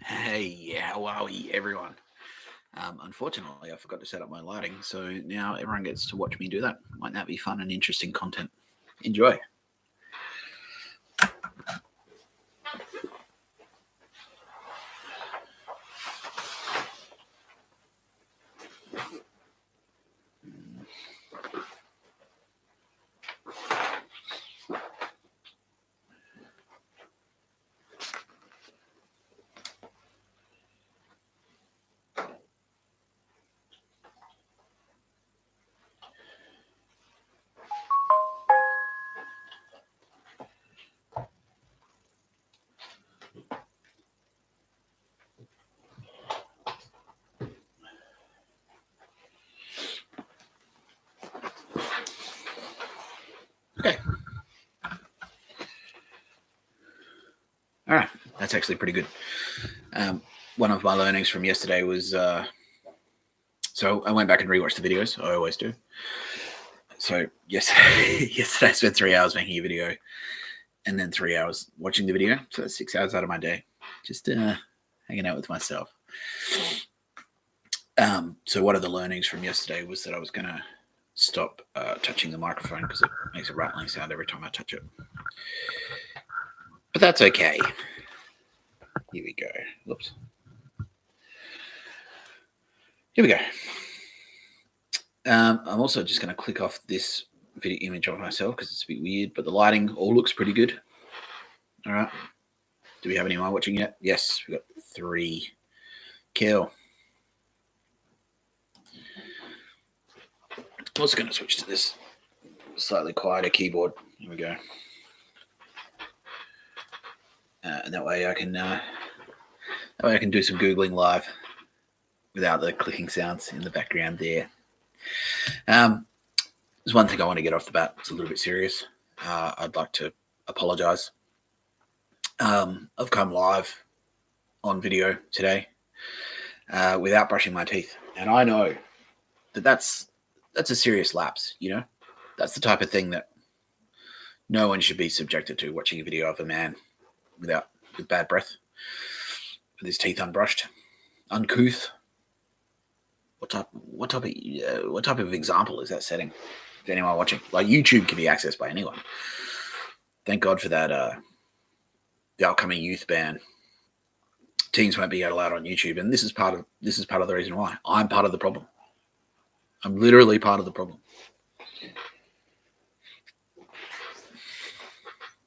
Hey, how are we, everyone? Unfortunately, I forgot to set up my lighting, so now everyone gets to watch me do that. Might that be fun and interesting content? Enjoy. Okay. All right. That's actually pretty good. One of my learnings from yesterday was so I went back and rewatched the videos. I always do. So yesterday I spent 3 hours making a video and then 3 hours watching the video. So that's 6 hours out of my day just hanging out with myself. So one of the learnings from yesterday was that I was going to stop touching the microphone because it makes a rattling sound every time I touch it. But that's okay. Here we go. Whoops. Here we go. I'm also just going to click off this video image of myself because it's a bit weird, but the lighting all looks pretty good. All right. Do we have anyone watching yet? Yes, we've got 3. Kill. I'm also going to switch to this slightly quieter keyboard. Here we go. And that way I can do some Googling live without the clicking sounds in the background there. There's one thing I want to get off the bat. It's a little bit serious. I'd like to apologize. I've come live on video today without brushing my teeth. And I know that that's a serious lapse, you know? That's the type of thing that no one should be subjected to, watching a video of a man with bad breath, with his teeth unbrushed, uncouth. What type of example is that setting for anyone watching? Like, YouTube can be accessed by anyone. Thank God for that. The upcoming youth ban. Teens won't be allowed on YouTube, and this is part of the reason why. I'm part of the problem. I'm literally part of the problem.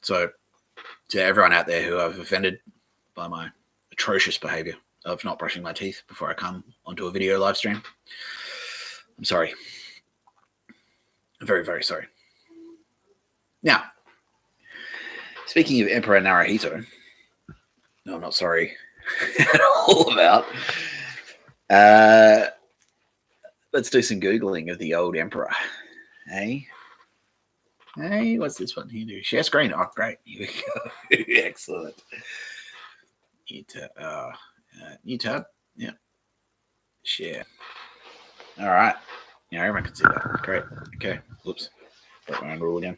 So, to everyone out there who I've offended by my atrocious behavior of not brushing my teeth before I come onto a video live stream, I'm sorry. I'm very, very sorry. Now, speaking of Emperor Naruhito, no, I'm not sorry at all about. Let's do some Googling of the old Emperor. Hey, what's this one here? Do share screen. Oh, great. Here we go. Excellent. New tab. Yeah. Share. All right. Yeah, everyone can see that. Great. Okay. Whoops. Got my own rule again.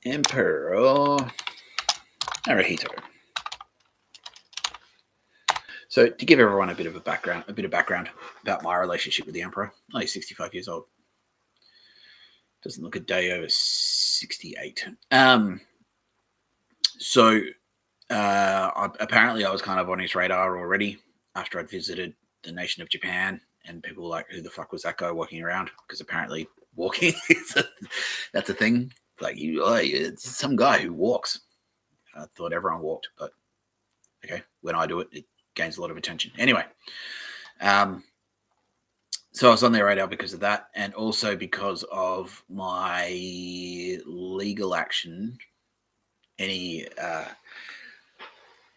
Emperor Naruhito. So, to give everyone a bit of background about my relationship with the Emperor, I'm only 65 years old. Doesn't look a day over 68. So, apparently I was kind of on his radar already after I'd visited the nation of Japan, and people were like, who the fuck was that guy walking around? Because apparently walking, that's a thing. Like, it's some guy who walks. I thought everyone walked, but okay, when I do it, it gains a lot of attention. Anyway, so I was on their radar because of that, and also because of my legal action,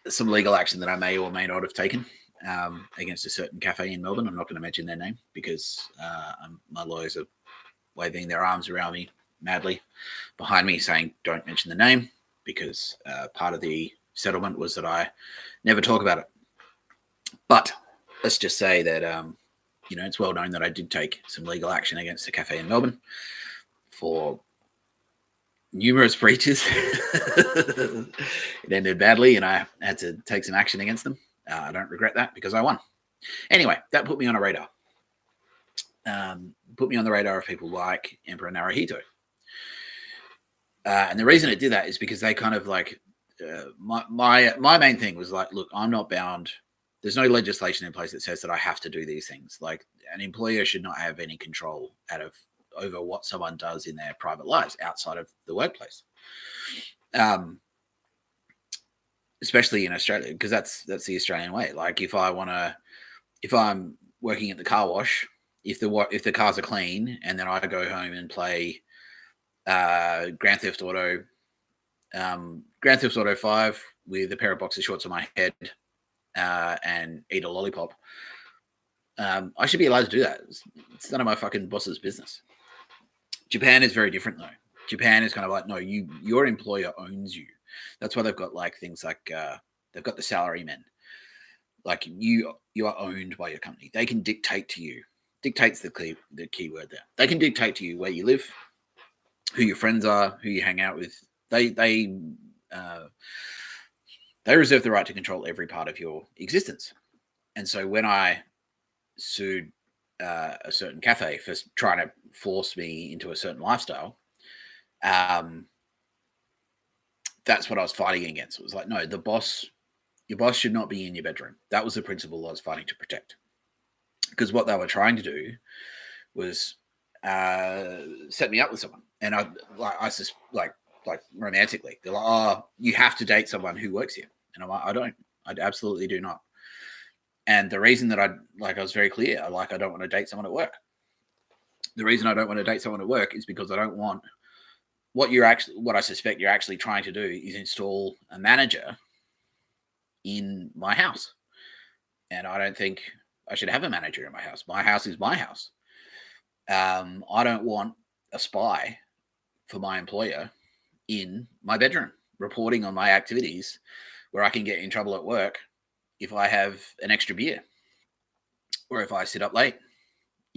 some legal action that I may or may not have taken against a certain cafe in Melbourne. I'm not going to mention their name because my lawyers are waving their arms around me madly behind me saying, don't mention the name, because part of the settlement was that I never talk about it. But let's just say that, it's well known that I did take some legal action against a cafe in Melbourne for numerous breaches. It ended badly, and I had to take some action against them. I don't regret that because I won. Anyway, that put me on a radar. Put me on the radar of people like Emperor Naruhito. And the reason it did that is because they kind of like my main thing was like, look, I'm not bound. There's no legislation in place that says that I have to do these things. Like an employer should not have any control over what someone does in their private lives outside of the workplace. Especially in Australia, because that's the Australian way. Like if I'm working at the car wash, if the cars are clean, and then I go home and play Grand Theft Auto 5 with a pair of boxer shorts on my head and eat a lollipop, I should be allowed to do that. It's none of my fucking boss's business. Japan is very different though. Japan is kind of like, no, your employer owns you. That's why they've got like things like they've got the salarymen. Like you are owned by your company. They can dictate to you. Dictate's the key word there. They can dictate to you where you live, who your friends are, who you hang out with. They reserve the right to control every part of your existence. And so when I sued a certain cafe for trying to force me into a certain lifestyle, that's what I was fighting against. It was like, no, your boss should not be in your bedroom. That was the principle I was fighting to protect. Because what they were trying to do was set me up with someone. And I just romantically, they're like, oh, you have to date someone who works here. And I'm like, I absolutely do not. And the reason that I was very clear, I don't want to date someone at work. The reason I don't want to date someone at work is because I don't want what I suspect you're actually trying to do is install a manager in my house. And I don't think I should have a manager in my house. My house is my house. I don't want a spy for my employer in my bedroom reporting on my activities where I can get in trouble at work if I have an extra beer or if I sit up late.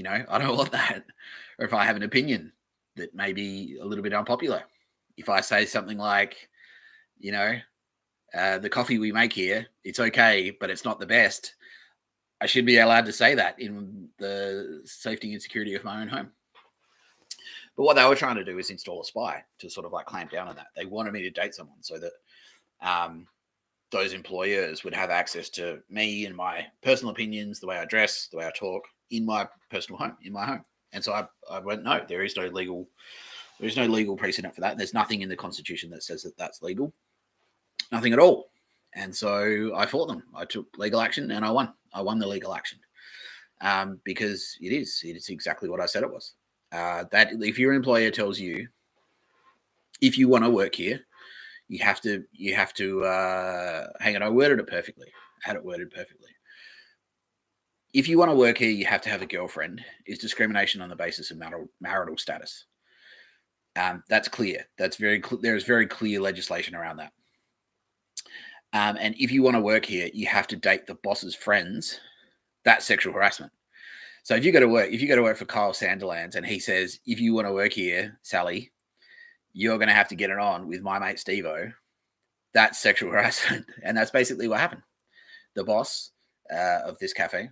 I don't want that. Or if I have an opinion that may be a little bit unpopular. If I say something like, the coffee we make here, it's okay, but it's not the best. I should be allowed to say that in the safety and security of my own home. But what they were trying to do is install a spy to sort of like clamp down on that. They wanted me to date someone so that those employers would have access to me and my personal opinions, the way I dress, the way I talk in my personal home, in my home. And so I went, no, there is no legal precedent for that. There's nothing in the Constitution that says that that's legal. Nothing at all. And so I fought them. I took legal action and I won. I won the legal action because it is exactly what I said it was. That if your employer tells you, if you want to work here, you have to hang on. I worded it perfectly. I had it worded perfectly. If you want to work here, you have to have a girlfriend. Is discrimination on the basis of marital status. That's clear. That's there's very clear legislation around that. And if you want to work here, you have to date the boss's friends. That's sexual harassment. So if you go to work for Kyle Sanderlands and he says, if you want to work here, Sally, you're going to have to get it on with my mate Steve-O, that's sexual harassment. And that's basically what happened. The boss of this cafe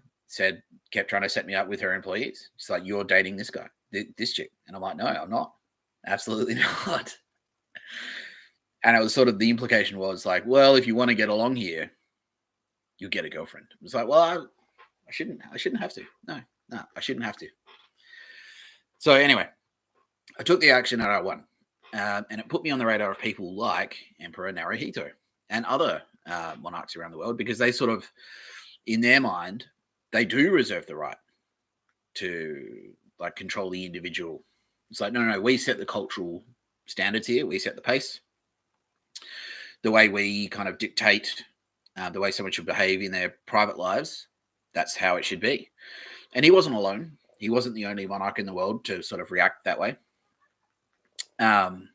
kept trying to set me up with her employees. She's like, you're dating this guy, this chick. And I'm like, no, I'm not. Absolutely not. And it was sort of, the implication was like, well, if you want to get along here, you get a girlfriend. It was like, well, I shouldn't have to. No, I shouldn't have to. So anyway, I took the action and I won. And it put me on the radar of people like Emperor Naruhito and other monarchs around the world, because they sort of, in their mind, they do reserve the right to like control the individual. It's like, no, we set the cultural standards here. We set the pace. The way we kind of dictate the way someone should behave in their private lives, that's how it should be. And he wasn't alone. He wasn't the only monarch in the world to sort of react that way. And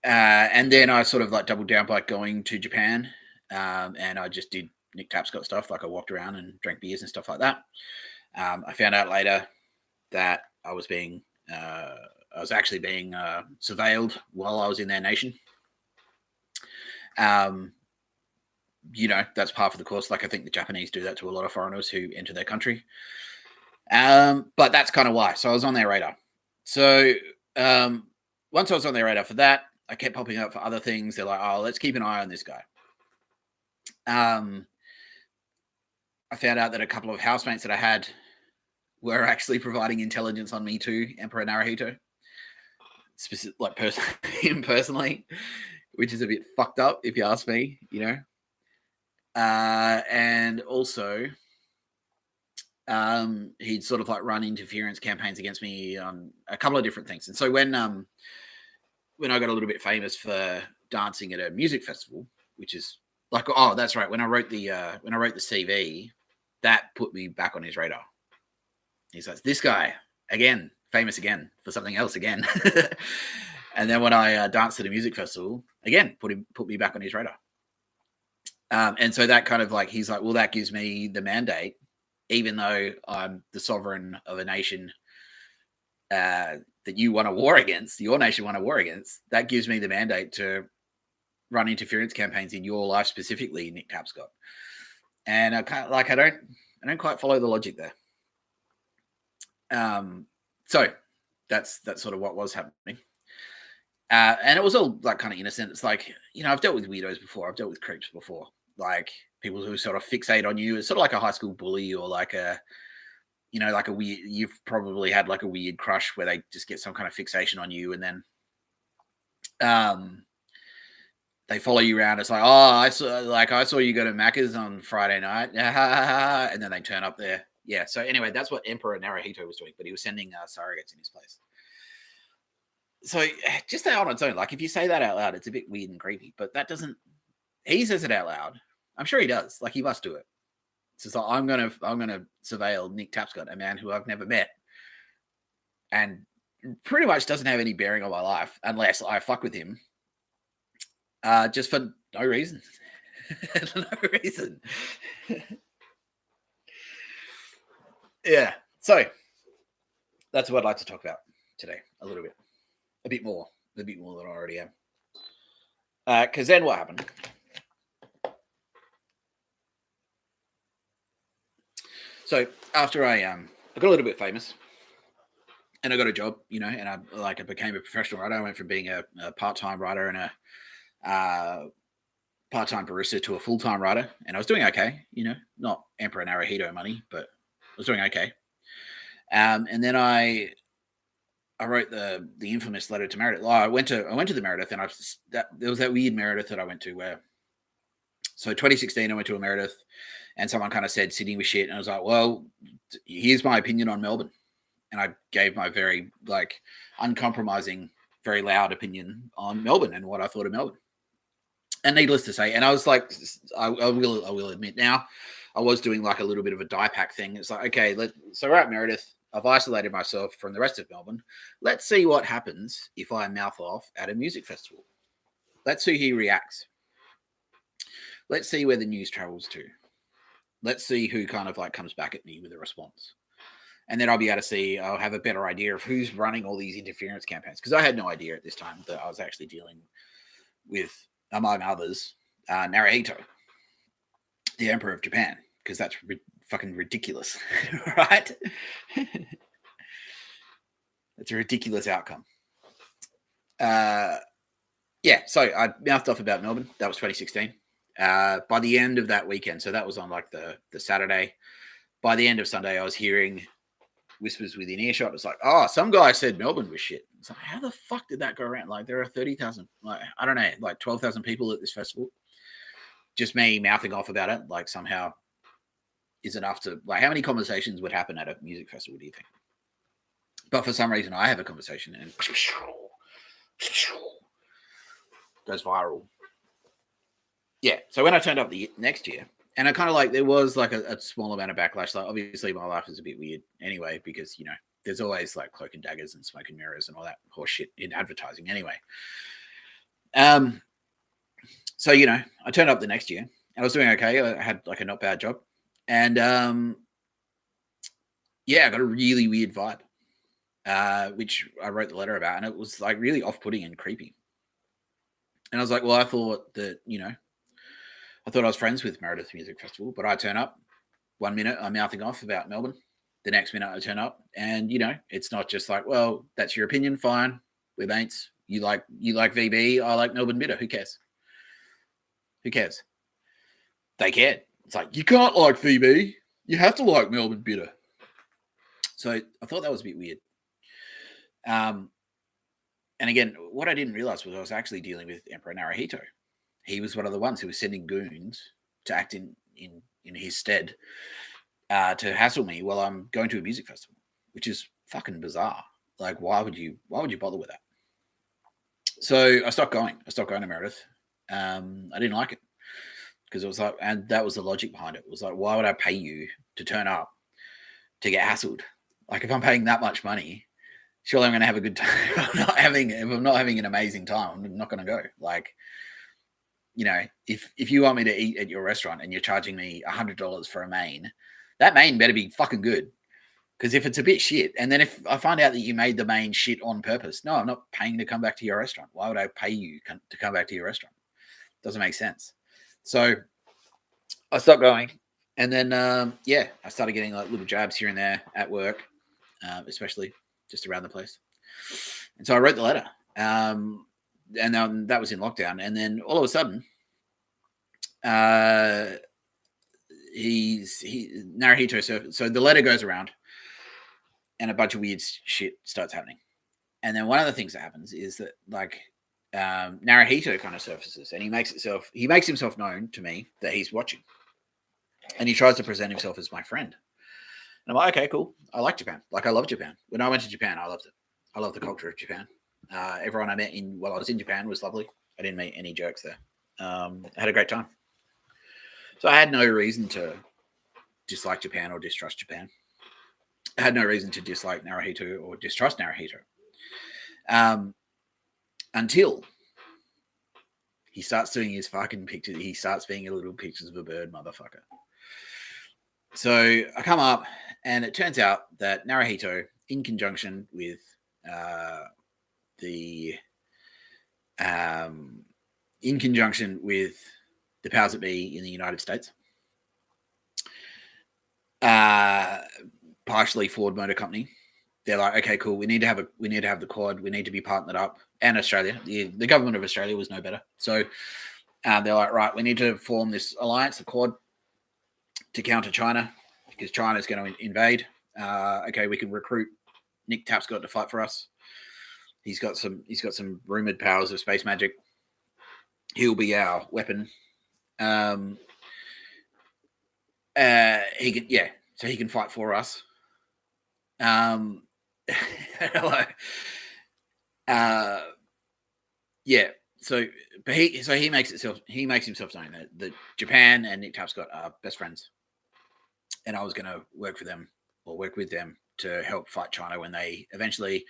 then I sort of like doubled down by going to Japan, and I just did Nick Tapscott stuff. Like I walked around and drank beers and stuff like that. I found out later that I was being I was actually being surveilled while I was in their nation. That's part of the course. Like I think the Japanese do that to a lot of foreigners who enter their country. But that's kind of why. So I was on their radar. So once I was on their radar for that, I kept popping up for other things. They're like, oh, let's keep an eye on this guy. I found out that a couple of housemates that I had were actually providing intelligence on me too, Emperor Naruhito. Him personally, which is a bit fucked up if you ask me, and also he'd sort of like run interference campaigns against me on a couple of different things. And so when I got a little bit famous for dancing at a music festival, which is like, oh, that's right, when I wrote the CV, that put me back on his radar. He's like, this guy again, famous again for something else again. And then when I danced at a music festival, again, put me back on his radar. And so that kind of like, he's like, well, that gives me the mandate, even though I'm the sovereign of a nation that you won a war against, your nation won a war against, that gives me the mandate to run interference campaigns in your life, specifically, Nick Tapscott. And I don't quite follow the logic there. So that's sort of what was happening. And it was all like kind of innocent. It's like, I've dealt with weirdos before. I've dealt with creeps before. Like people who sort of fixate on you. It's sort of like a high school bully or like like a weird, you've probably had like a weird crush where they just get some kind of fixation on you. And then they follow you around. It's like, oh, I saw you go to Macca's on Friday night. And then they turn up there. Yeah. So anyway, that's what Emperor Naruhito was doing, but he was sending surrogates in his place. So just that on its own, like if you say that out loud, it's a bit weird and creepy, but he says it out loud. I'm sure he does. Like he must do it. It's just like, I'm going to surveil Nick Tapscott, a man who I've never met and pretty much doesn't have any bearing on my life unless I fuck with him. Just for no reason. No reason. Yeah. So that's what I'd like to talk about today a little bit. A bit more than I already am. Because then what happened? So after I got a little bit famous and I got a job, and I became a professional writer. I went from being a part-time writer and a part-time barista to a full-time writer. And I was doing okay, not Emperor Naruhito money, but I was doing okay. And then I wrote the infamous letter to Meredith. I went to the Meredith, and there was that weird Meredith that I went to where. So 2016, I went to a Meredith, and someone kind of said Sydney was shit, and I was like, well, here's my opinion on Melbourne, and I gave my very uncompromising, very loud opinion on Melbourne and what I thought of Melbourne. And needless to say, and I was like, I will admit now, I was doing like a little bit of a die pack thing. It's like, okay, so we're at Meredith. I've isolated myself from the rest of Melbourne. Let's see what happens if I mouth off at a music festival. Let's see who he reacts. Let's see where the news travels to. Let's see who kind of like comes back at me with a response. And then I'll have a better idea of who's running all these interference campaigns. Because I had no idea at this time that I was actually dealing with, among others, Naruhito, the Emperor of Japan. Because that's fucking ridiculous, right? It's a ridiculous outcome. So I mouthed off about Melbourne. That was 2016. By the end of that weekend, so that was on like the Saturday. By the end of Sunday, I was hearing whispers within earshot. It's like, oh, some guy said Melbourne was shit. It's like, how the fuck did that go around? Like, there are 30,000, I don't know, like 12,000 people at this festival. Just me mouthing off about it, like somehow is enough to, like, how many conversations would happen at a music festival, do you think? But for some reason, I have a conversation and goes viral. Yeah, so when I turned up the next year, and I kind of like, there was like a small amount of backlash. Like, obviously, my life is a bit weird anyway, because, there's always like cloak and daggers and smoke and mirrors and all that horse shit in advertising anyway. So, I turned up the next year and I was doing okay. I had like a not bad job. And I got a really weird vibe. which I wrote the letter about, and it was like really off-putting and creepy. And I was like, well, I thought that, I thought I was friends with Meredith Music Festival, but I turn up 1 minute, I'm mouthing off about Melbourne. The next minute I turn up, and it's not just like, well, that's your opinion, fine, we're mates. You like VB, I like Melbourne Bitter. Who cares? Who cares? They cared. It's like, you can't like VB, you have to like Melbourne Bitter. So I thought that was a bit weird. And again, what I didn't realize was I was actually dealing with Emperor Naruhito. He was one of the ones who was sending goons to act in his stead, to hassle me while I'm going to a music festival, which is fucking bizarre. Like, why would you bother with that? So I stopped going. I stopped going to Meredith. I didn't like it because it was like, and that was the logic behind it. It was like, why would I pay you to turn up to get hassled? Like, if I'm paying that much money, surely I'm going to have a good time. If I'm not having an amazing time, I'm not going to go. Like, if you want me to eat at your restaurant and you're charging me $100 for a main, that main better be fucking good. Because if it's a bit shit, and then if I find out that you made the main shit on purpose, no, I'm not paying to come back to your restaurant. Why would I pay you to come back to your restaurant? Doesn't make sense. So I stopped going. And then, I started getting like little jabs here and there at work, especially just around the place. And so I wrote the letter. And then that was in lockdown. And then all of a sudden, Naruhito surfaced. So the letter goes around, and a bunch of weird shit starts happening. And then one of the things that happens is that, like, Naruhito kind of surfaces, and he makes himself known to me that he's watching, and he tries to present himself as my friend. And I'm like, okay, cool. I like Japan. Like, I love Japan. When I went to Japan, I loved it. I love the culture of Japan. Everyone I met while I was in Japan was lovely. I didn't meet any jerks there. I had a great time. So I had no reason to dislike Japan or distrust Japan. I had no reason to dislike Naruhito or distrust Naruhito. Until he starts doing his fucking pictures. He starts being a little pictures of a bird, motherfucker. So I come up, and it turns out that Naruhito, in conjunction with the powers that be in the United States, partially Ford Motor Company, they're like, okay, cool. We need to have the Quad. We need to be partnered up, and Australia. The government of Australia was no better. So they're like, right, we need to form this alliance, the Quad, to counter China, because China is going to invade. Okay, we can recruit Nick Tapscott to fight for us. He's got some rumored powers of space magic. He'll be our weapon. He can fight for us. So he makes himself known that Japan and Nick Tapscott are best friends, and I was going to work with them to help fight China when they eventually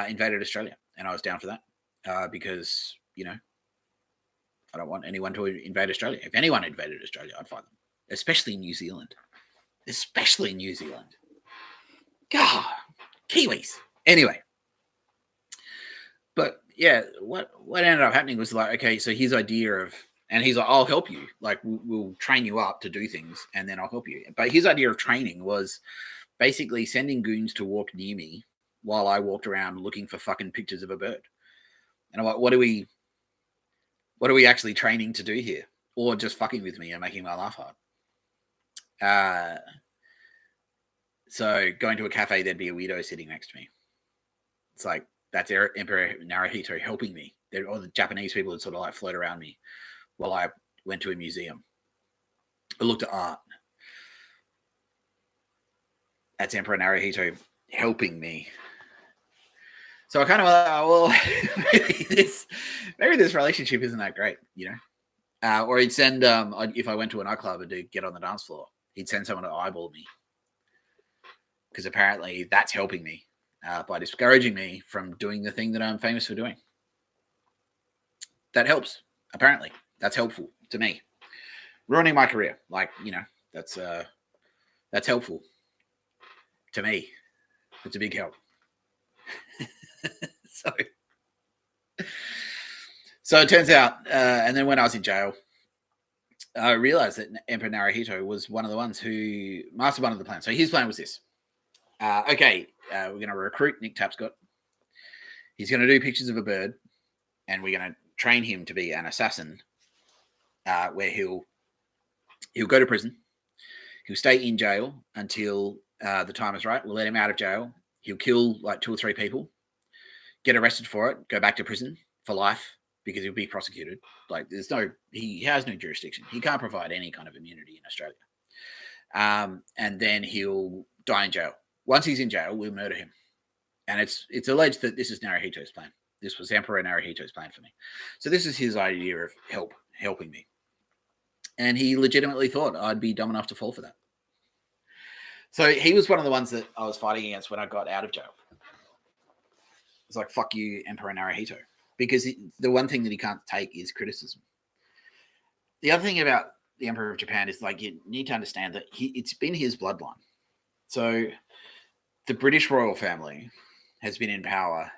invaded Australia, and I was down for that because I don't want anyone to invade Australia. If anyone invaded Australia, I'd fight them, especially New Zealand. God, Kiwis. Anyway, but yeah, what ended up happening was like, okay, so his idea of, and he's like, I'll help you. Like, we'll train you up to do things, and then I'll help you. But his idea of training was basically sending goons to walk near me while I walked around looking for fucking pictures of a bird. And I'm like, what are we actually training to do here? Or just fucking with me and making my laugh hard? So going to a cafe, there'd be a weirdo sitting next to me. It's like, that's Emperor Naruhito helping me. All the Japanese people would sort of like float around me while I went to a museum. I looked at art. That's Emperor Naruhito helping me. So I kind of maybe this relationship isn't that great, or he'd send, if I went to a nightclub and to get on the dance floor, he'd send someone to eyeball me, because apparently that's helping me by discouraging me from doing the thing that I'm famous for doing. That helps. Apparently, that's helpful to me. Ruining my career, that's helpful to me. It's a big help. So it turns out, and then when I was in jail, I realized that Emperor Naruhito was one of the ones who masterminded the plan. So his plan was this. We're going to recruit Nick Tapscott. He's going to do pictures of a bird, and we're going to train him to be an assassin, where he'll go to prison. He'll stay in jail until the time is right. We'll let him out of jail. He'll kill like 2 or 3 people, get arrested for it, go back to prison for life because he'll be prosecuted. Like he has no jurisdiction. He can't provide any kind of immunity in Australia. And then he'll die in jail. Once he's in jail, we'll murder him. And it's alleged that this is Naruhito's plan. This was Emperor Naruhito's plan for me. So this is his idea of helping me. And he legitimately thought I'd be dumb enough to fall for that. So he was one of the ones that I was fighting against when I got out of jail. It's like, fuck you, Emperor Naruhito. Because the one thing that he can't take is criticism. The other thing about the Emperor of Japan is, like, you need to understand that it's been his bloodline. So the British royal family has been in power.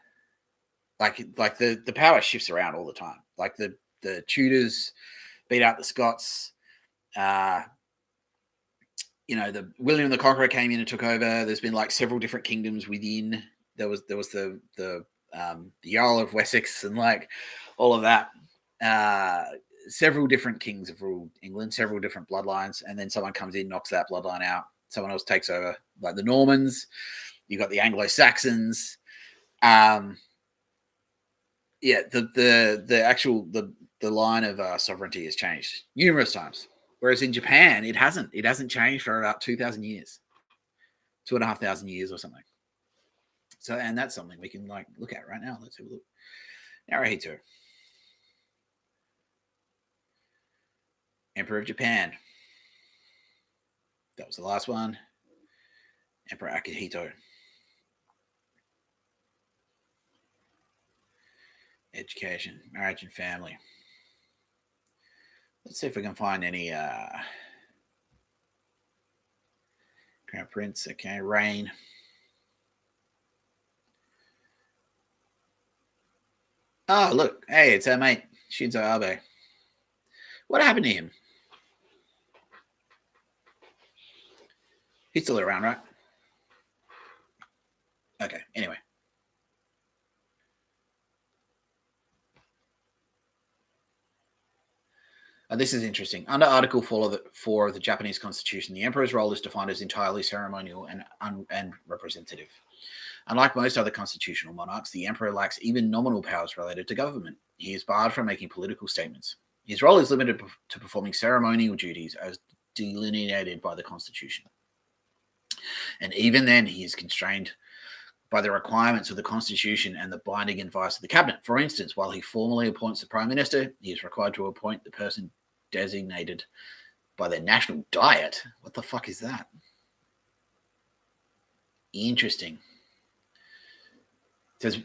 Like the power shifts around all the time. Like the Tudors beat out the Scots. The William the Conqueror came in and took over. There's been like several different kingdoms within. There was the Jarl of Wessex and like all of that. Several different kings have ruled England, several different bloodlines, and then someone comes in, knocks that bloodline out. Someone else takes over, like the Normans. You've got the Anglo-Saxons. The line of sovereignty has changed numerous times. Whereas in Japan, it hasn't. It hasn't changed for about 2,000 years, 2,500 years or something. So, and that's something we can like look at right now. Let's have a look. Naruhito, Emperor of Japan. That was the last one. Emperor Akihito. Education, marriage, and family. Let's see if we can find any Crown Prince. Okay, reign. Oh, look. Hey, it's our mate, Shinzo Abe. What happened to him? He's still around, right? Okay, anyway. This is interesting. Under Article 4 of the Japanese Constitution, the emperor's role is defined as entirely ceremonial and representative. Unlike most other constitutional monarchs, the emperor lacks even nominal powers related to government. He is barred from making political statements. His role is limited to performing ceremonial duties as delineated by the Constitution. And even then, he is constrained by the requirements of the Constitution and the binding advice of the Cabinet. For instance, while he formally appoints the Prime Minister, he is required to appoint the person designated by the National Diet. What the fuck is that? Interesting. It says,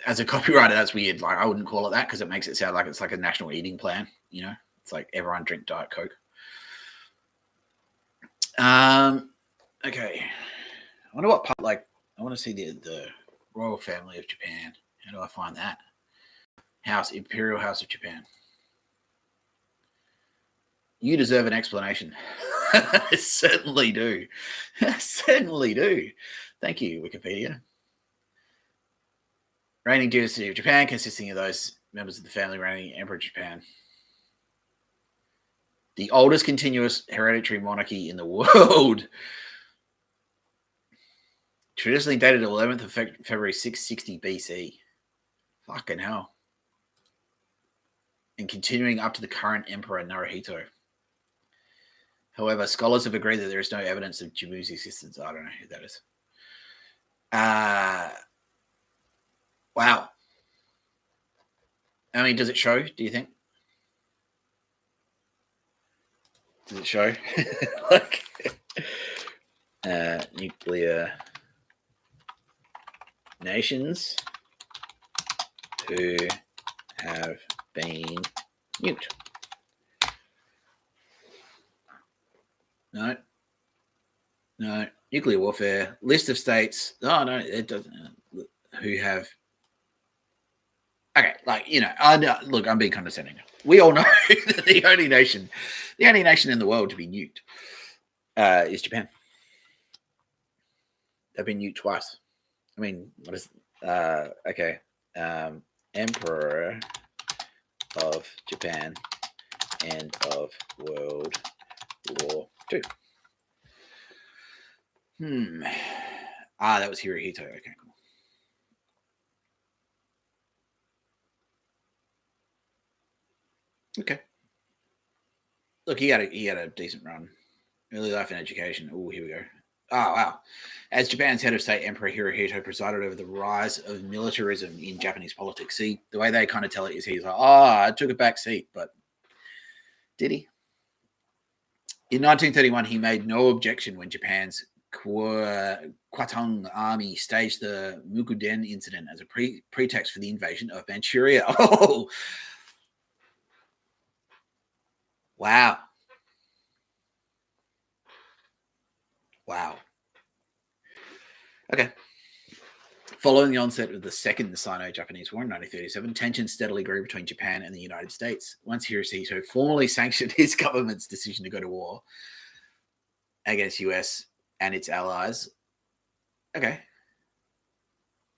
as a copywriter, that's weird. Like, I wouldn't call it that because it makes it sound like it's like a national eating plan. You know, it's like everyone drink Diet Coke. Okay. I wonder what part, like, I want to see the royal family of Japan. How do I find that? Imperial House of Japan. You deserve an explanation. I certainly do. I certainly do. Thank you, Wikipedia. Reigning dynasty of Japan, consisting of those members of the family reigning Emperor of Japan. The oldest continuous hereditary monarchy in the world. Traditionally dated 11th of February 660 BC. Fucking hell. And continuing up to the current Emperor Naruhito. However, scholars have agreed that there is no evidence of Jumu's existence. I don't know who that is. Wow. I mean, does it show, do you think? Does it show? Like, nuclear nations who have been nuked. No. Nuclear warfare. List of states. Oh, no, it doesn't. who have. Okay, like I know, look, I'm being condescending. We all know that the only nation in the world to be nuked is Japan. They've been nuked twice. I mean, what is okay? Emperor of Japan, end of World War II. That was Hirohito. Okay, cool. Okay. Look, he had a decent run. Early life and education. Oh, here we go. Oh, wow. As Japan's head of state, Emperor Hirohito presided over the rise of militarism in Japanese politics. See, the way they kind of tell it is he's like, I took a back seat, but did he? In 1931, he made no objection when Japan's Kwantung army staged the Mukuden incident as a pretext for the invasion of Manchuria. Oh, wow. Wow. Okay. Following the onset of the Second Sino-Japanese War in 1937, tensions steadily grew between Japan and the United States. Once Hirohito formally sanctioned his government's decision to go to war against US and its allies. Okay.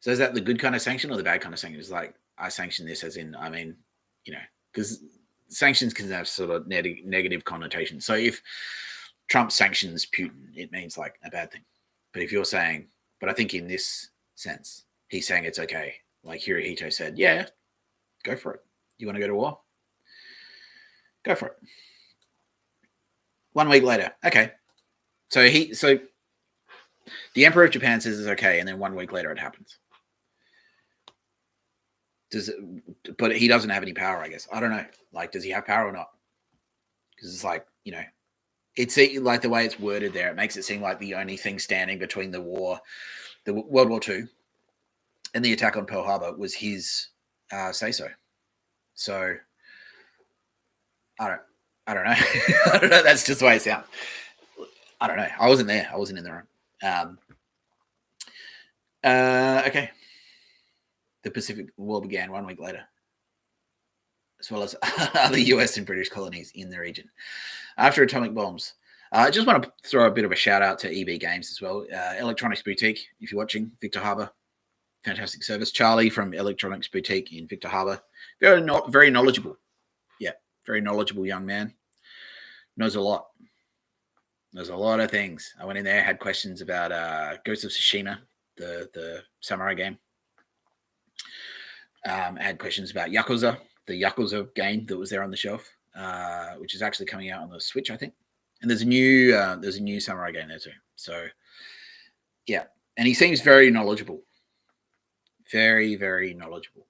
So is that the good kind of sanction or the bad kind of sanction? It's like, I sanction this as in, I mean, because sanctions can have sort of negative connotations. So if Trump sanctions Putin, it means like a bad thing. But if you're saying, but I think in this sense, he's saying it's okay. Like Hirohito said, yeah, go for it. You want to go to war? Go for it. 1 week later, okay. So the Emperor of Japan says it's okay, and then 1 week later it happens. But he doesn't have any power, I guess. I don't know. Like, does he have power or not? Because it's like, it's like the way it's worded there. It makes it seem like the only thing standing between the World War II, and the attack on Pearl Harbor was his say so. So I don't know. I don't know. That's just the way it sounds. I don't know. I wasn't there. I wasn't in the room. Okay. The Pacific War began 1 week later, as well as other US and British colonies in the region. After atomic bombs, I just want to throw a bit of a shout out to EB Games as well. Electronics Boutique, if you're watching, Victor Harbour, fantastic service. Charlie from Electronics Boutique in Victor Harbour, very knowledgeable. Yeah, very knowledgeable young man. Knows a lot. Knows a lot of things. I went in there, had questions about Ghost of Tsushima, the samurai game. I had questions about Yakuza, the Yakuza game that was there on the shelf, which is actually coming out on the Switch, I think. And there's a new samurai game there too. So, yeah, and he seems very knowledgeable, very, very knowledgeable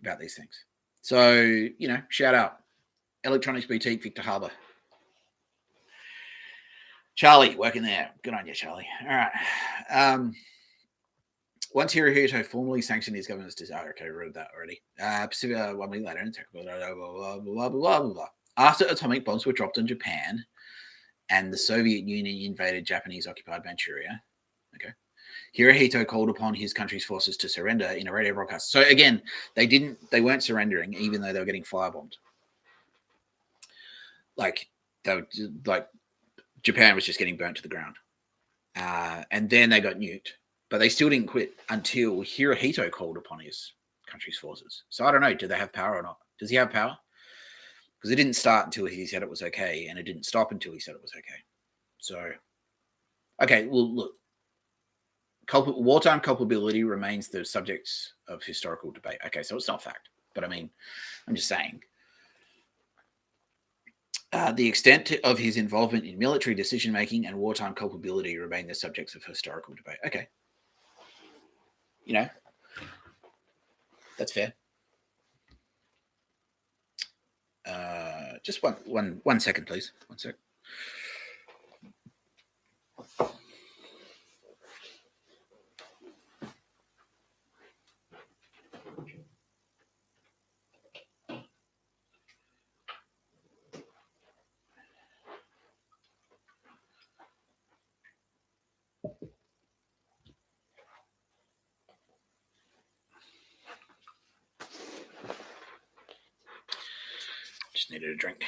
about these things. So, shout out Electronics Boutique, Victor Harbour. Charlie working there. Good on you, Charlie. All right. Once Hirohito formally sanctioned his government's decision, okay, I read that already. 1 week later, blah, blah, blah, blah. After atomic bombs were dropped on Japan and the Soviet Union invaded Japanese-occupied Manchuria, okay, Hirohito called upon his country's forces to surrender in a radio broadcast. So again, they weren't surrendering, even though they were getting firebombed. Like Japan was just getting burnt to the ground, and then they got nuked. But they still didn't quit until Hirohito called upon his country's forces. So I don't know, do they have power or not? Does he have power? Because it didn't start until he said it was okay, and it didn't stop until he said it was okay. So, okay, well, look, wartime culpability remains the subject of historical debate. Okay, so it's not fact, but I mean, I'm just saying. The extent of his involvement in military decision-making and wartime culpability remain the subjects of historical debate. Okay. That's fair. Just one second, please. 1 sec. Just needed a drink.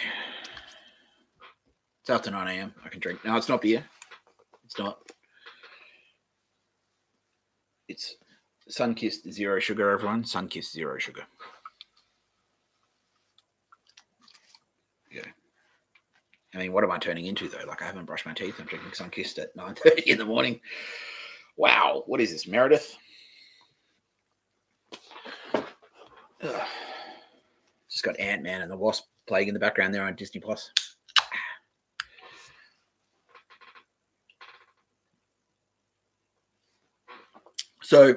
It's after 9 a.m. I can drink. No, it's not beer. It's not. It's Sunkissed zero sugar, everyone. Sunkissed zero sugar. Yeah. I mean, what am I turning into, though? Like, I haven't brushed my teeth. I'm drinking Sunkissed at 9:30 in the morning. Wow. What is this, Meredith? Ugh. Just got Ant-Man and the Wasp playing in the background there on Disney+. So,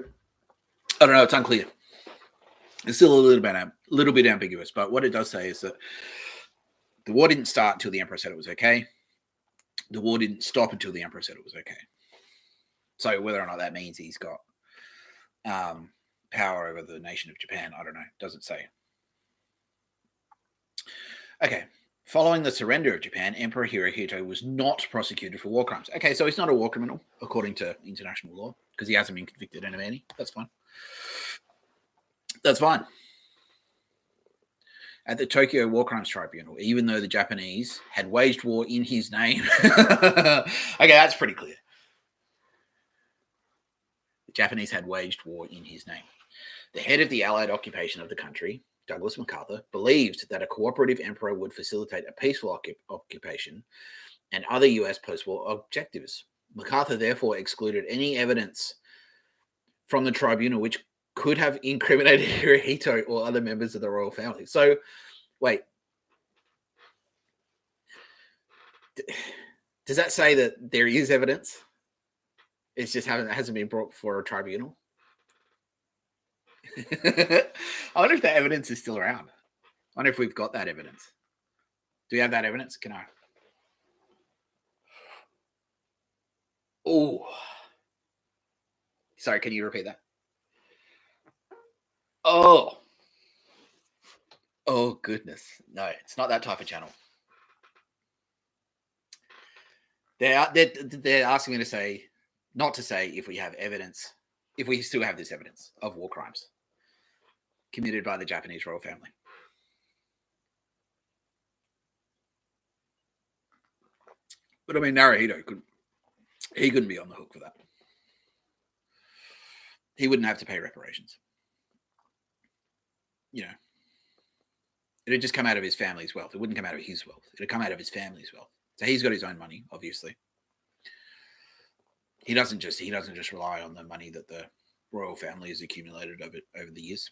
I don't know. It's unclear. It's still a little bit ambiguous. But what it does say is that the war didn't start until the Emperor said it was okay. The war didn't stop until the Emperor said it was okay. So whether or not that means he's got power over the nation of Japan, I don't know. Doesn't say. Okay. Following the surrender of Japan, Emperor Hirohito was not prosecuted for war crimes. Okay, so he's not a war criminal, according to international law, because he hasn't been convicted in any. That's fine. That's fine. At the Tokyo War Crimes Tribunal, even though the Japanese had waged war in his name. Okay, that's pretty clear. The Japanese had waged war in his name. The head of the Allied occupation of the country, Douglas MacArthur, believed that a cooperative emperor would facilitate a peaceful occupation and other US post-war objectives. MacArthur therefore excluded any evidence from the tribunal which could have incriminated Hirohito or other members of the royal family. So, wait. Does that say that there is evidence? It's just hasn't been brought before a tribunal? I wonder if that evidence is still around. I wonder if we've got that evidence. Do we have that evidence? Can I? Oh. Sorry, can you repeat that? Oh. Oh, goodness. No, it's not that type of channel. They're asking me to say, not to say if we have evidence, if we still have this evidence of war crimes committed by the Japanese royal family. But I mean, Naruhito couldn't be on the hook for that. He wouldn't have to pay reparations. You know, it'd just come out of his family's wealth. It wouldn't come out of his wealth. It'd come out of his family's wealth. So he's got his own money, obviously. He doesn't just rely on the money that the royal family has accumulated over the years.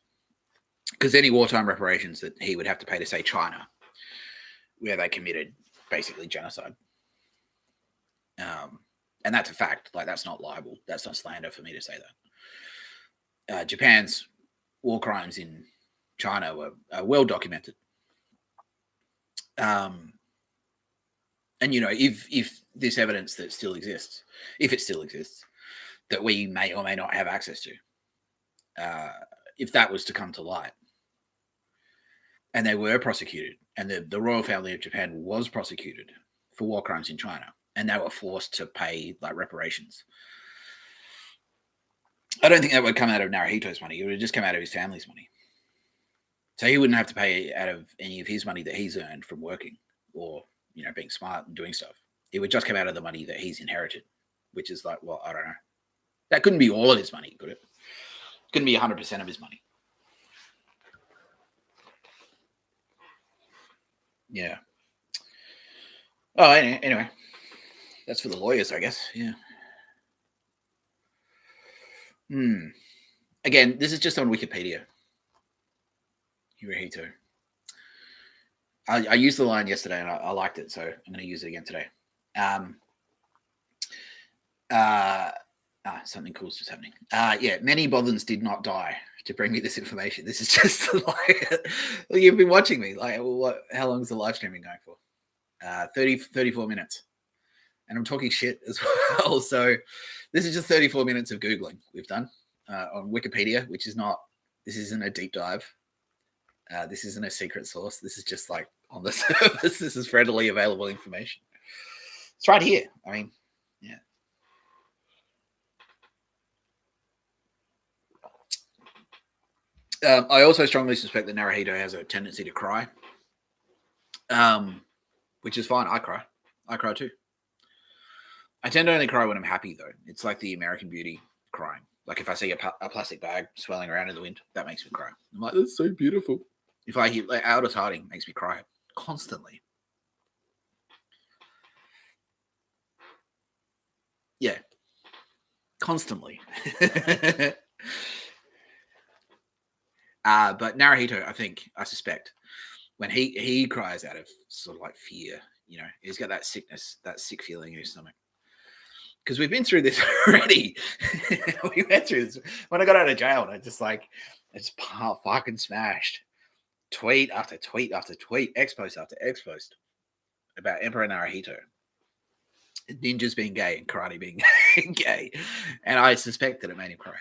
Because any wartime reparations that he would have to pay to, say, China, where they committed basically genocide. And that's a fact. Like, that's not libel. That's not slander for me to say that. Japan's war crimes in China were well documented. And, you know, if this evidence that still exists, if it still exists, that we may or may not have access to, if that was to come to light, and they were prosecuted, and the royal family of Japan was prosecuted for war crimes in China, and they were forced to pay like reparations, I don't think that would come out of Naruhito's money. It would just come out of his family's money. So he wouldn't have to pay out of any of his money that he's earned from working or, you know, being smart and doing stuff. It would just come out of the money that he's inherited, which is like, well, I don't know. That couldn't be all of his money, could it? Couldn't be 100% of his money. Yeah. Oh, anyway. That's for the lawyers, I guess. Yeah. Again, this is just on Wikipedia. Hirohito. I used the line yesterday and I liked it, so I'm going to use it again today. Something cool is just happening. Yeah, many Bothans did not die to bring me this information. This is just like, you've been watching me. Like, how long is the live stream been going for? 34 minutes. And I'm talking shit as well. So this is just 34 minutes of Googling we've done on Wikipedia, which is not, this isn't a deep dive. This isn't a secret source. This is just like on the surface. This is readily available information. It's right here. I mean, yeah. I also strongly suspect that Naruhito has a tendency to cry. Which is fine. I cry too. I tend to only cry when I'm happy, though. It's like the American Beauty crying. Like if I see a plastic bag swirling around in the wind, that makes me cry. I'm like, that's so beautiful. If I hear like Aldous Harding, makes me cry constantly. Yeah, constantly. But Naruhito, I suspect, when he cries out of sort of like fear, he's got that sickness, that sick feeling in his stomach. Because we've been through this already. We went through this when I got out of jail, and it's fucking smashed. Tweet after tweet after tweet, X-post after X-post about Emperor Naruhito, ninjas being gay and karate being gay, and I suspect that it made him cry.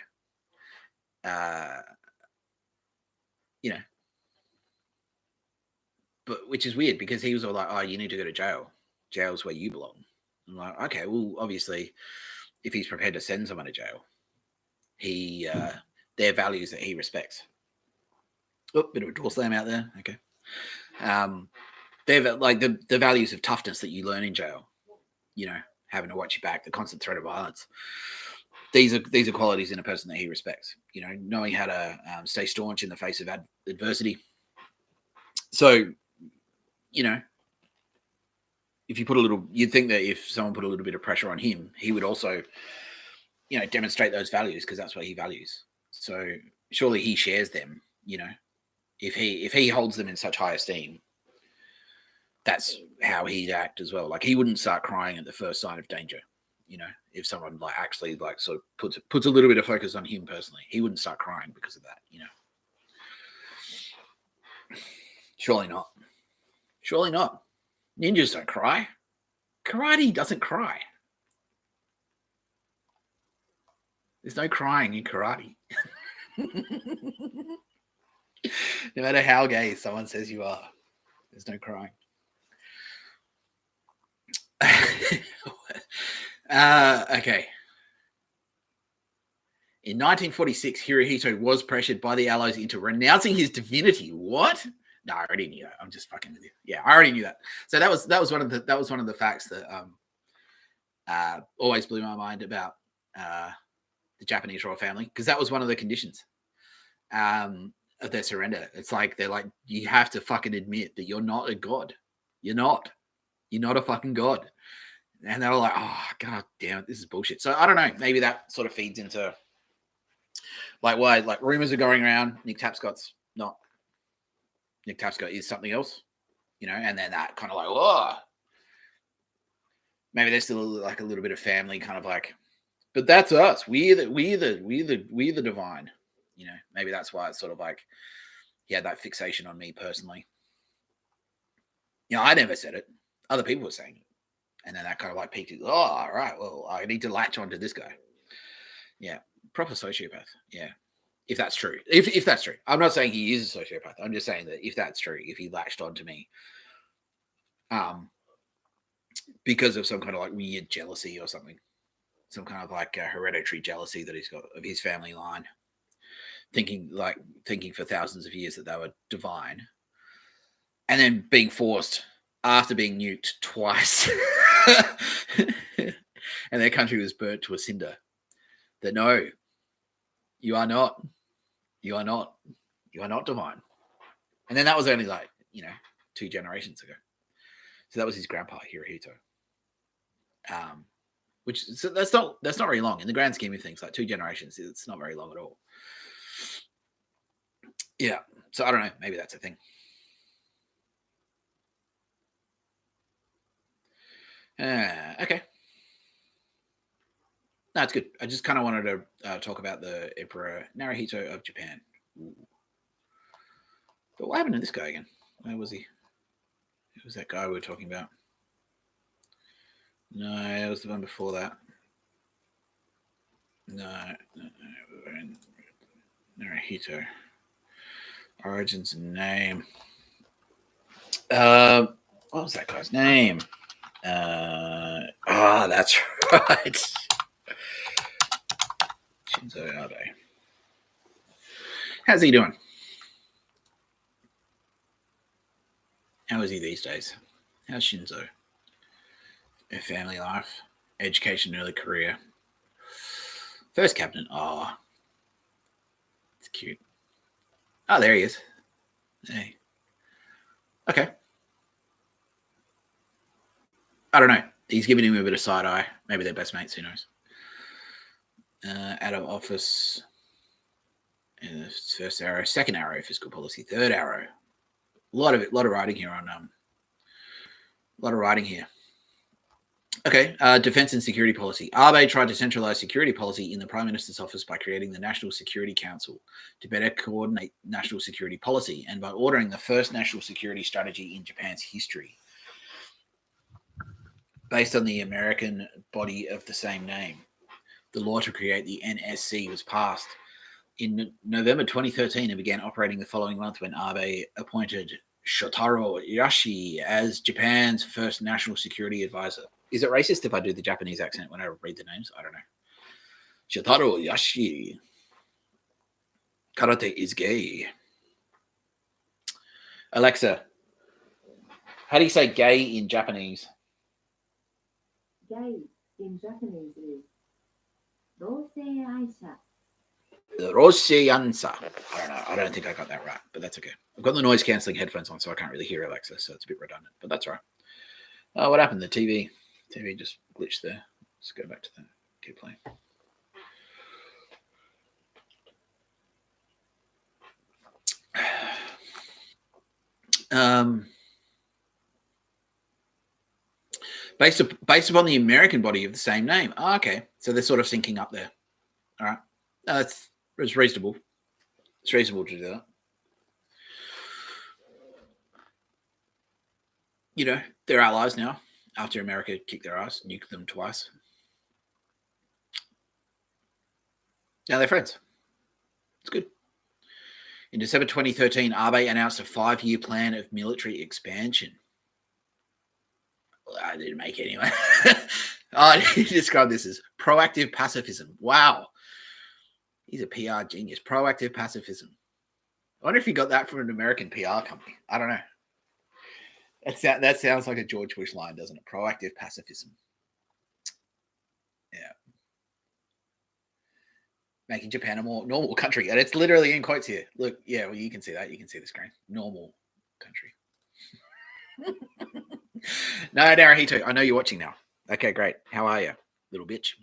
But which is weird because he was all like, "Oh, you need to go to jail. Jail's where you belong." I'm like, okay, well, obviously, if he's prepared to send someone to jail, their values that he respects. Oh, bit of a door slam out there. Okay. They're like the values of toughness that you learn in jail. Having to watch your back, the constant threat of violence. These are qualities in a person that he respects. Knowing how to stay staunch in the face of adversity. So, if you you'd think that if someone put a little bit of pressure on him, he would also, demonstrate those values because that's what he values. So surely he shares them. If he holds them in such high esteem, that's how he'd act as well. Like he wouldn't start crying at the first sign of danger. If someone like actually like sort of puts a little bit of focus on him personally, he wouldn't start crying because of that. Surely not. Surely not. Ninjas don't cry. Karate doesn't cry. There's no crying in karate. No matter how gay someone says you are, there's no crying. Okay. In 1946, Hirohito was pressured by the Allies into renouncing his divinity. What? No, I already knew that. I'm just fucking with you. Yeah, I already knew that. So that was one of the facts that always blew my mind about the Japanese royal family, because that was one of the conditions of their surrender. It's like they're like, you have to fucking admit that you're not a god. You're not a fucking god. And they were like, oh god damn it, this is bullshit. So I don't know. Maybe that sort of feeds into like why like rumors are going around. Nick Tapscott's not. Nick Tapscott is something else, and then that kind of like, oh, maybe there's still like a little bit of family kind of like, but that's us. We're the divine, Maybe that's why it's sort of like he had that fixation on me personally. I never said it. Other people were saying it, and then that kind of like peaked. Oh, all right. Well, I need to latch onto this guy. Yeah, proper sociopath. Yeah. If that's true, if that's true, I'm not saying he is a sociopath. I'm just saying that if that's true, if he latched onto me, because of some kind of like weird jealousy or something, some kind of like hereditary jealousy that he's got of his family line, thinking for thousands of years that they were divine, and then being forced after being nuked twice, and their country was burnt to a cinder. That no, you are not. You are not divine. And then that was only like, 2 generations ago. So that was his grandpa, Hirohito. Which so that's not very long in the grand scheme of things. Like 2 generations, it's not very long at all. Yeah. So I don't know. Maybe that's a thing. Okay. No, it's good. I just kind of wanted to talk about the Emperor Naruhito of Japan. Ooh. But what happened to this guy again? Where was he? Who was that guy we were talking about? No, it was the one before that. No. Naruhito. Origins and name. What was that guy's name? That's right. Shinzo Abe. How's he doing? How is he these days? How's Shinzo? Her family life, education, early career. First cabinet. Oh, it's cute. Oh, there he is. Hey. Okay. I don't know. He's giving him a bit of side eye. Maybe they're best mates. Who knows? Out of office. First arrow, second arrow, fiscal policy, third arrow. A lot of writing here on a lot of writing here. Okay, defense and security policy. Abe tried to centralize security policy in the Prime Minister's office by creating the National Security Council to better coordinate national security policy and by ordering the first national security strategy in Japan's history. Based on the American body of the same name, the law to create the NSC was passed in November 2013 and began operating the following month when Abe appointed Shotaro Yashi as Japan's first national security advisor. Is it racist if I do the Japanese accent when I read the names? I don't know. Shotaro Yashi. Karate is gay. Alexa, how do you say gay in Japanese? Gay in Japanese is 同性愛者. Roshiansa. I don't know. I don't think I got that right, but that's okay. I've got the noise cancelling headphones on, so I can't really hear Alexa, so it's a bit redundant, but that's all right. What happened? The TV just glitched there. Let's go back to that. Keep playing. Based upon the American body of the same name. Oh, okay, so they're sort of syncing up there. All right, it's reasonable. It's reasonable to do that. You know, they're allies now. After America kicked their ass, nuked them twice. Now they're friends. It's good. In December 2013, Abe announced a 5-year plan of military expansion. Well, I didn't make it anyway. He described this as proactive pacifism. Wow. He's a PR genius. Proactive pacifism. I wonder if he got that from an American PR company. I don't know. That sounds like a George Bush line, doesn't it? Proactive pacifism. Yeah. Making Japan a more normal country. And it's literally in quotes here. Look, yeah, well, you can see that. You can see the screen. Normal country. No, Naruhito, I know you're watching now. Okay, great. How are you, little bitch?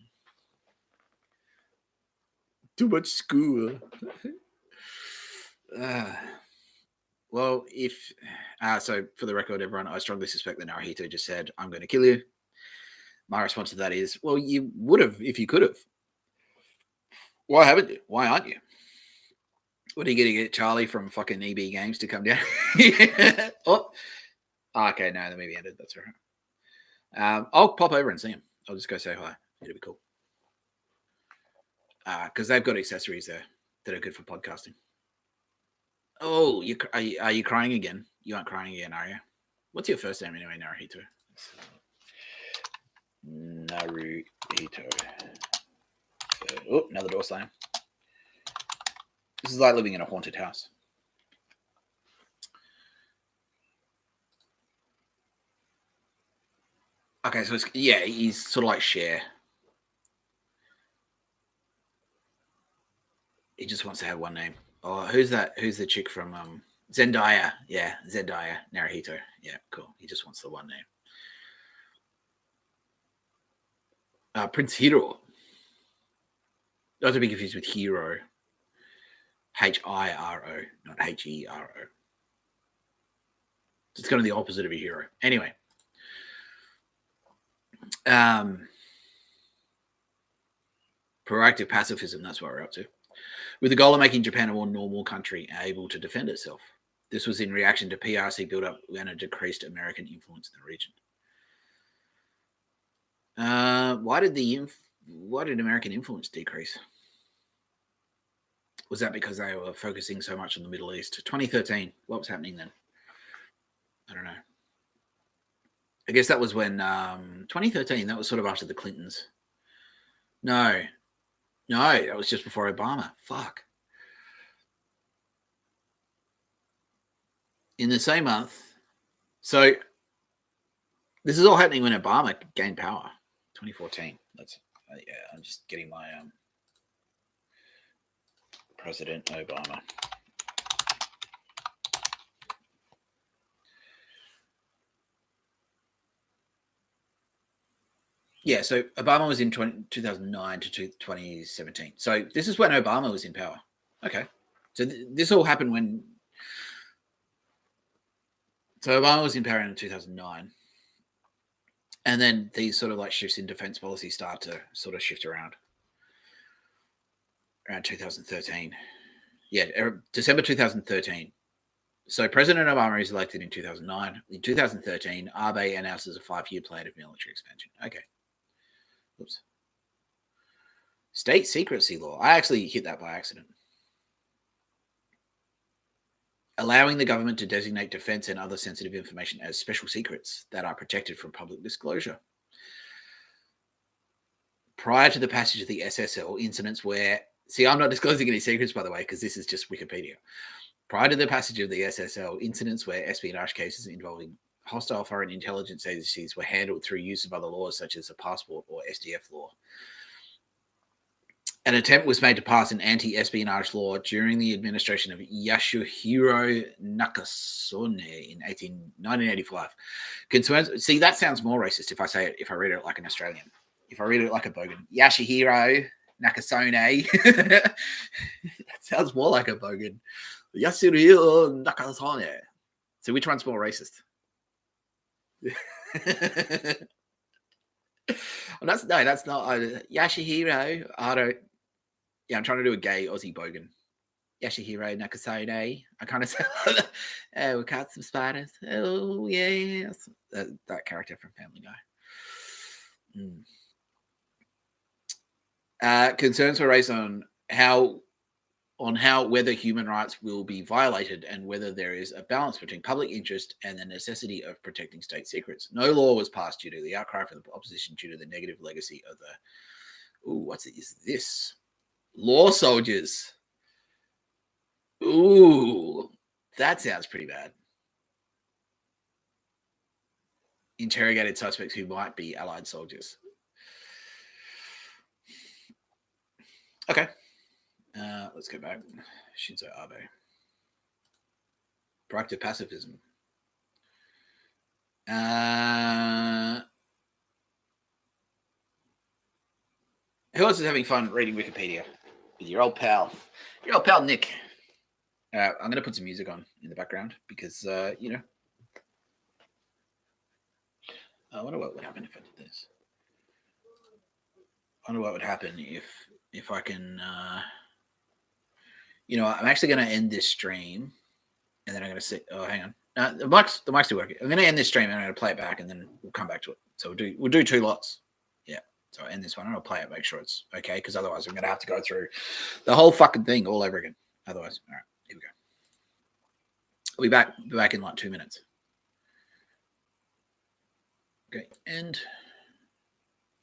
Too much school. Well, so for the record, everyone, I strongly suspect that Naruhito just said, I'm going to kill you. My response to that is, well, you would have if you could have. Why haven't you? Why aren't you? What are you going to get Charlie from fucking EB Games to come down? Oh, okay, no, the movie ended. That's all right. I'll pop over and see him. I'll just go say hi. It'll be cool. Because they've got accessories there that are good for podcasting. Oh, are you crying again? You aren't crying again, are you? What's your first name anyway, Naruhito? Naruhito. Oh, another door slam. This is like living in a haunted house. Okay, so he's sort of like Cher. He just wants to have one name. Oh, who's that? Who's the chick from Zendaya? Yeah, Zendaya, Naruhito. Yeah, cool. He just wants the one name. Prince Hiro. Not to be confused with Hero. Hiro, not Hero. It's kind of the opposite of a hero. Anyway. Proactive pacifism, that's what we're up to. With the goal of making Japan a more normal country able to defend itself. This was in reaction to PRC build-up and a decreased American influence in the region. Why did American influence decrease? Was that because they were focusing so much on the Middle East? 2013, what was happening then? I don't know. I guess that was when 2013, that was sort of after the Clintons. No, that was just before Obama. Fuck. In the same month, So this is all happening when Obama gained power, 2014. I'm just getting my President Obama. Yeah, so Obama was in 2009 to 2017. So this is when Obama was in power. Okay. So this all happened when... So Obama was in power in 2009. And then these sort of like shifts in defense policy start to sort of shift around 2013. Yeah, December 2013. So President Obama is elected in 2009. In 2013, Abe announces a 5-year plan of military expansion. Okay. Oops. State secrecy law. I actually hit that by accident. Allowing the government to designate defense and other sensitive information as special secrets that are protected from public disclosure. Prior to the passage of the SSL, incidents where... See, I'm not disclosing any secrets, by the way, because this is just Wikipedia. Prior to the passage of the SSL, incidents where espionage cases involving hostile foreign intelligence agencies were handled through use of other laws, such as the passport or SDF law. An attempt was made to pass an anti-espionage law during the administration of Yasuhiro Nakasone in 1985. Concerns... See, that sounds more racist if I read it like an Australian. If I read it like a bogan. Yasuhiro Nakasone. That sounds more like a bogan. Yasuhiro Nakasone. So which one's more racist? That's not Yasuhiro. I don't... Yeah, I'm trying to do a gay Aussie bogan. Yasuhiro Nakasone. I kind of sound like that. Oh, we caught some spiders. Oh, yes. That character from Family Guy. Concerns were raised on whether human rights will be violated and whether there is a balance between public interest and the necessity of protecting state secrets. No law was passed due to the outcry from the opposition due to the negative legacy of the... Ooh, is this? Law soldiers. Ooh, that sounds pretty bad. Interrogated suspects who might be Allied soldiers. Okay. Let's go back. Shinzo Abe. Proactive pacifism. Who else is having fun reading Wikipedia? With your old pal Nick. I'm going to put some music on in the background because, I wonder what would happen if I did this. I wonder what would happen if I can, I'm actually going to end this stream and then I'm going to say, oh, hang on. The mic's still working. I'm going to end this stream and I'm going to play it back and then we'll come back to it. So we'll do 2 lots. Yeah. So I'll end this one and I'll play it, make sure it's okay. Because otherwise I'm going to have to go through the whole fucking thing all over again. Otherwise, all right, here we go. I'll be back in like 2 minutes. Okay. And